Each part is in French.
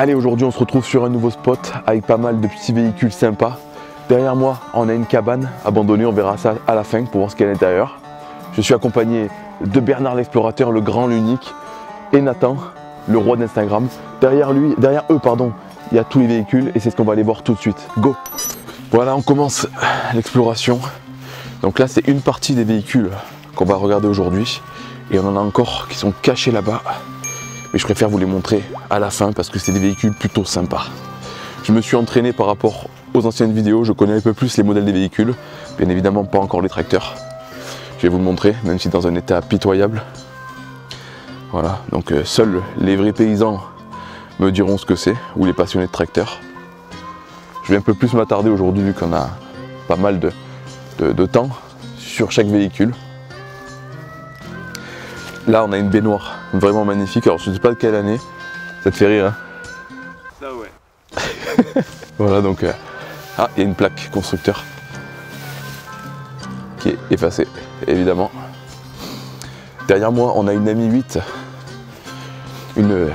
Allez, aujourd'hui on se retrouve sur un nouveau spot avec pas mal de petits véhicules sympas. Derrière moi, on a une cabane abandonnée, on verra ça à la fin pour voir ce qu'il y a à l'intérieur. Je suis accompagné de Bernard l'explorateur, le grand, l'unique, et Nathan, le roi d'Instagram. Derrière eux, il y a tous les véhicules et c'est ce qu'on va aller voir tout de suite. Go! Voilà, on commence l'exploration. Donc là, c'est une partie des véhicules qu'on va regarder aujourd'hui. Et on en a encore qui sont cachés là-bas. Mais je préfère vous les montrer à la fin parce que c'est des véhicules plutôt sympas. Je me suis entraîné par rapport aux anciennes vidéos, je connais un peu plus les modèles des véhicules. Bien évidemment pas encore les tracteurs. Je vais vous le montrer, même si dans un état pitoyable. Voilà, donc seuls les vrais paysans me diront ce que c'est, ou les passionnés de tracteurs. Je vais un peu plus m'attarder aujourd'hui vu qu'on a pas mal de temps sur chaque véhicule. Là on a une baignoire vraiment magnifique, alors je ne sais pas de quelle année, ça te fait rire hein? Ça ouais. Voilà donc, ah il y a une plaque constructeur qui est effacée évidemment. Derrière moi on a une Ami 8, une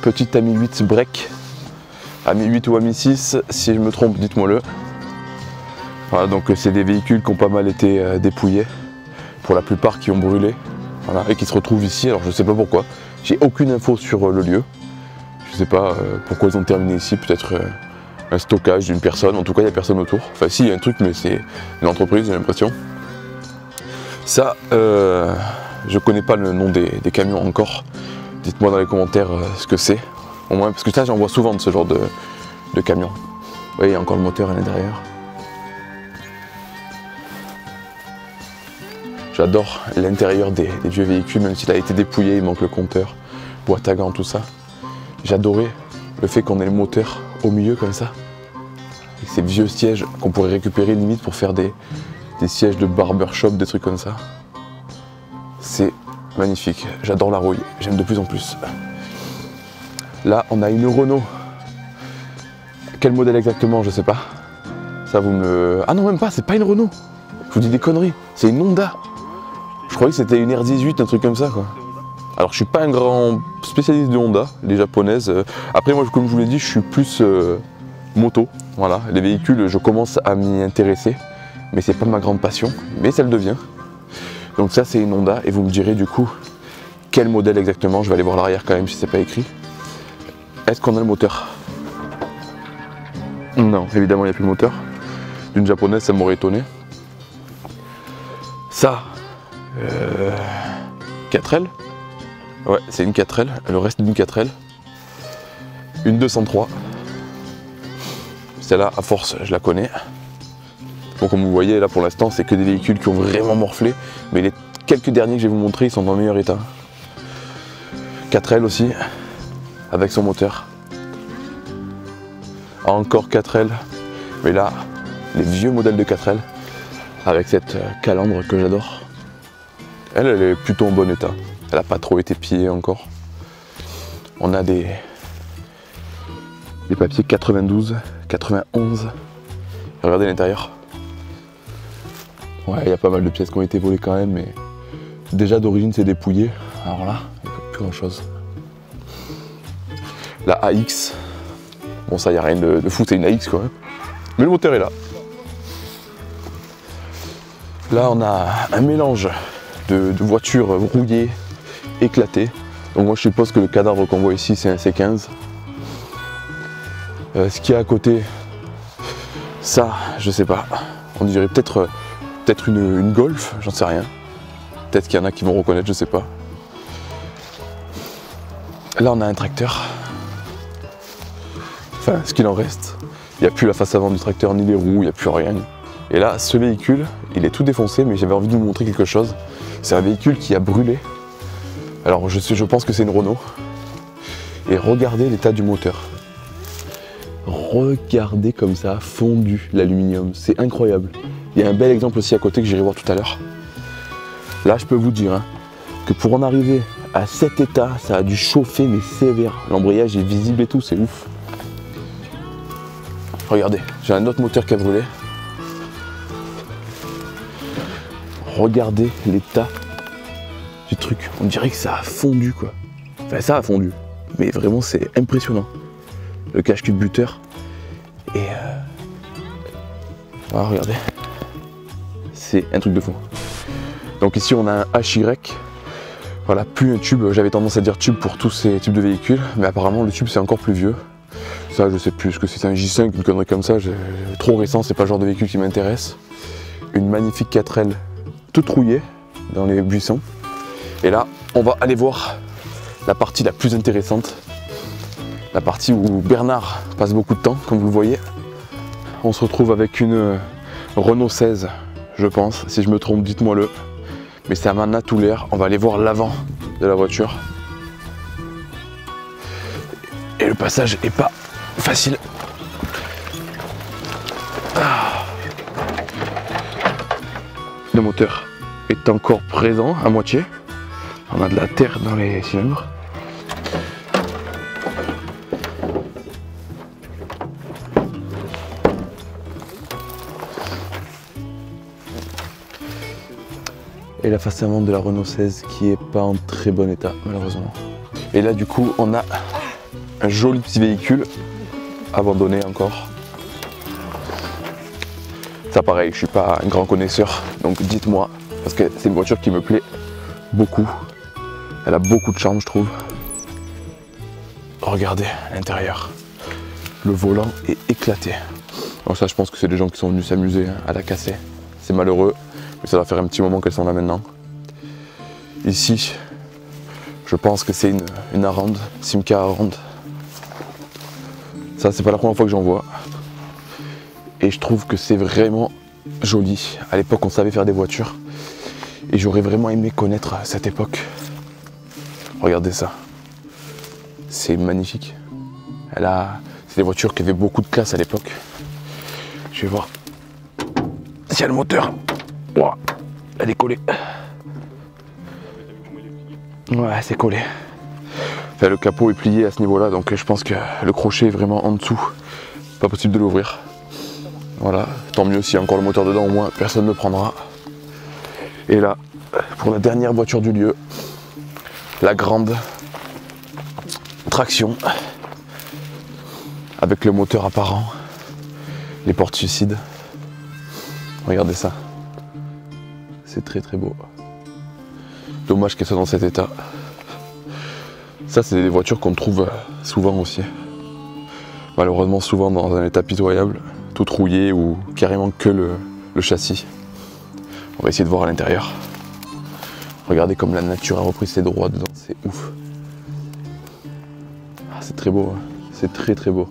petite Ami 8 break, Ami 8 ou Ami 6, si je me trompe dites-moi le. Voilà donc c'est des véhicules qui ont pas mal été dépouillés, pour la plupart qui ont brûlé. Voilà, et qui se retrouvent ici, alors je sais pas pourquoi, j'ai aucune info sur le lieu, je sais pas pourquoi ils ont terminé ici, peut-être un stockage d'une personne, en tout cas il n'y a personne autour, enfin si il y a un truc mais c'est une entreprise j'ai l'impression. Ça, je connais pas le nom des camions encore, dites-moi dans les commentaires ce que c'est, au moins parce que ça j'en vois souvent de ce genre de camions. Vous voyez il y a encore le moteur à l'intérieur. J'adore l'intérieur des vieux véhicules, même s'il a été dépouillé, il manque le compteur, boîte à gants, tout ça. J'adorais le fait qu'on ait le moteur au milieu comme ça. Avec ces vieux sièges qu'on pourrait récupérer limite pour faire des sièges de barbershop, des trucs comme ça. C'est magnifique, j'adore la rouille, j'aime de plus en plus. Là, on a une Renault. Quel modèle exactement, je sais pas. Ça vous me... Ah non, même pas, c'est pas une Renault. Je vous dis des conneries, c'est une Honda. Je croyais que c'était une R18, un truc comme ça quoi. Alors je suis pas un grand spécialiste de Honda, les japonaises. Après moi comme je vous l'ai dit, je suis plus moto. Voilà, les véhicules je commence à m'y intéresser. Mais c'est pas ma grande passion, mais ça le devient. Donc ça c'est une Honda et vous me direz du coup quel modèle exactement. Je vais aller voir l'arrière quand même si c'est pas écrit. Est-ce qu'on a le moteur? Non, évidemment il n'y a plus le moteur. D'une japonaise ça m'aurait étonné. Ça, 4L, ouais c'est une 4L, le reste d'une 4L, une 203, celle-là à force je la connais. Bon comme vous voyez là pour l'instant c'est que des véhicules qui ont vraiment morflé, mais les quelques derniers que je vais vous montrer ils sont dans le meilleur état. 4L aussi, avec son moteur, encore 4L, mais là les vieux modèles de 4L, avec cette calandre que j'adore. Elle est plutôt en bon état. Elle n'a pas trop été pillée encore. On a des papiers 92, 91. Regardez l'intérieur. Ouais, il y a pas mal de pièces qui ont été volées quand même, mais déjà d'origine c'est dépouillé. Alors là, il n'y a plus grand chose. La AX. Bon ça, il n'y a rien de fou, c'est une AX quand même. Mais le moteur est là. Là on a un mélange de voitures rouillées, éclatées. Donc moi je suppose que le cadavre qu'on voit ici c'est un C15. Ce qu'il y a à côté, ça je sais pas. On dirait peut-être une Golf, j'en sais rien. Peut-être qu'il y en a qui vont reconnaître, je sais pas. Là on a un tracteur. Enfin ce qu'il en reste. Il n'y a plus la face avant du tracteur ni les roues, il n'y a plus rien. Et là, ce véhicule, il est tout défoncé, mais j'avais envie de vous montrer quelque chose. C'est un véhicule qui a brûlé. Alors, je pense que c'est une Renault. Et regardez l'état du moteur. Regardez comme ça, fondu l'aluminium. C'est incroyable. Il y a un bel exemple aussi à côté que j'irai voir tout à l'heure. Là, je peux vous dire hein, que pour en arriver à cet état, ça a dû chauffer, mais sévère. L'embrayage est visible et tout, c'est ouf. Regardez, j'ai un autre moteur qui a brûlé. Regardez l'état du truc. On dirait que ça a fondu quoi. Enfin ça a fondu. Mais vraiment c'est impressionnant. le cache-cul de buteur. Et voilà, regardez, c'est un truc de fou. Donc ici on a un HY, voilà, plus un tube. J'avais tendance à dire tube pour tous ces types de véhicules, mais apparemment le tube c'est encore plus vieux. Ça je sais plus ce que c'est, un J5, une connerie comme ça, trop récent, c'est pas le genre de véhicule qui m'intéresse. Une magnifique 4L toute rouillée dans les buissons. Et là on va aller voir la partie la plus intéressante, la partie où Bernard passe beaucoup de temps, comme vous le voyez. On se retrouve avec une Renault 16, je pense, si je me trompe dites-moi le. Mais c'est un Manna tout l'air, on va aller voir l'avant de la voiture. Et le passage est pas facile. Le moteur est encore présent à moitié. On a de la terre dans les cylindres. Et la face avant de la Renault 16 qui est pas en très bon état malheureusement. Et là du coup on a un joli petit véhicule abandonné encore. Ça pareil, je suis pas un grand connaisseur, donc dites-moi, parce que c'est une voiture qui me plaît beaucoup. Elle a beaucoup de charme je trouve. Regardez l'intérieur. Le volant est éclaté. Donc ça je pense que c'est des gens qui sont venus s'amuser à la casser. C'est malheureux. Mais ça va faire un petit moment qu'elles sont là maintenant. Ici, je pense que c'est une Aronde, Simca Aronde. Ça, c'est pas la première fois que j'en vois. Et je trouve que c'est vraiment joli. À l'époque, on savait faire des voitures. Et j'aurais vraiment aimé connaître cette époque. Regardez ça. C'est magnifique. C'est des voitures qui avaient beaucoup de classe à l'époque. Je vais voir s'il y a le moteur. Wow, elle est collée. Ouais, c'est collé. Enfin, le capot est plié à ce niveau-là, donc je pense que le crochet est vraiment en dessous. Pas possible de l'ouvrir. Voilà, tant mieux s'il y a encore le moteur dedans, au moins personne ne le prendra. Et là, pour la dernière voiture du lieu, la grande traction avec le moteur apparent, les portes suicides. Regardez ça. C'est très très beau. Dommage qu'elle soit dans cet état. Ça c'est des voitures qu'on trouve souvent aussi. Malheureusement souvent dans un état pitoyable, tout rouillé ou carrément que le châssis. On va essayer de voir à l'intérieur. Regardez comme la nature a repris ses droits dedans, c'est ouf. Ah, c'est très beau, hein. C'est très très beau.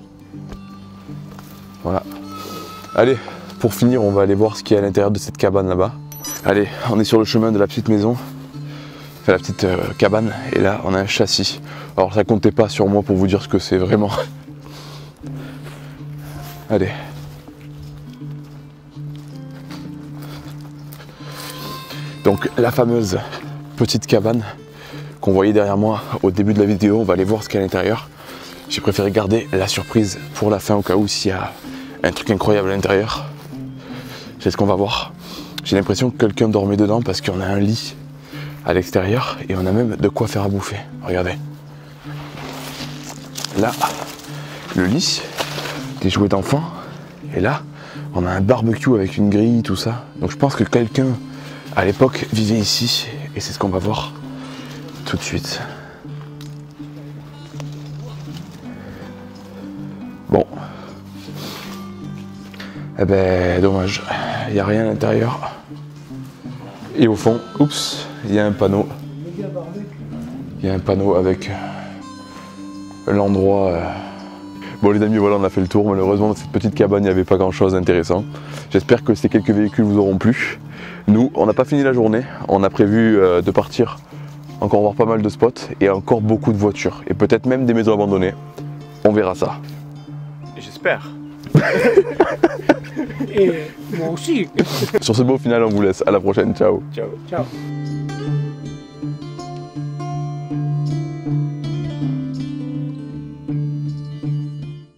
Voilà. Allez, pour finir on va aller voir ce qu'il y a à l'intérieur de cette cabane là-bas. Allez, on est sur le chemin de la petite maison, enfin la petite cabane, et là on a un châssis. Alors ça comptait pas sur moi pour vous dire ce que c'est vraiment. Allez. Donc la fameuse petite cabane qu'on voyait derrière moi au début de la vidéo, on va aller voir ce qu'il y a à l'intérieur. J'ai préféré garder la surprise pour la fin au cas où s'il y a un truc incroyable à l'intérieur. C'est ce qu'on va voir. J'ai l'impression que quelqu'un dormait dedans parce qu'on a un lit à l'extérieur et on a même de quoi faire à bouffer. Regardez. Là, le lit, des jouets d'enfants. Et là, on a un barbecue avec une grille, tout ça. Donc je pense que quelqu'un à l'époque vivait ici et c'est ce qu'on va voir tout de suite. Bon. Eh ben, dommage. Il n'y a rien à l'intérieur. Et au fond, oups, il y a un panneau. Il y a un panneau avec l'endroit. Bon les amis, voilà, on a fait le tour. Malheureusement, dans cette petite cabane, il n'y avait pas grand chose d'intéressant. J'espère que ces quelques véhicules vous auront plu. Nous, on n'a pas fini la journée. On a prévu de partir encore voir pas mal de spots et encore beaucoup de voitures. Et peut-être même des maisons abandonnées. On verra ça. J'espère. Et moi aussi. Sur ce beau final, on vous laisse. À la prochaine. Ciao. Ciao. Ciao.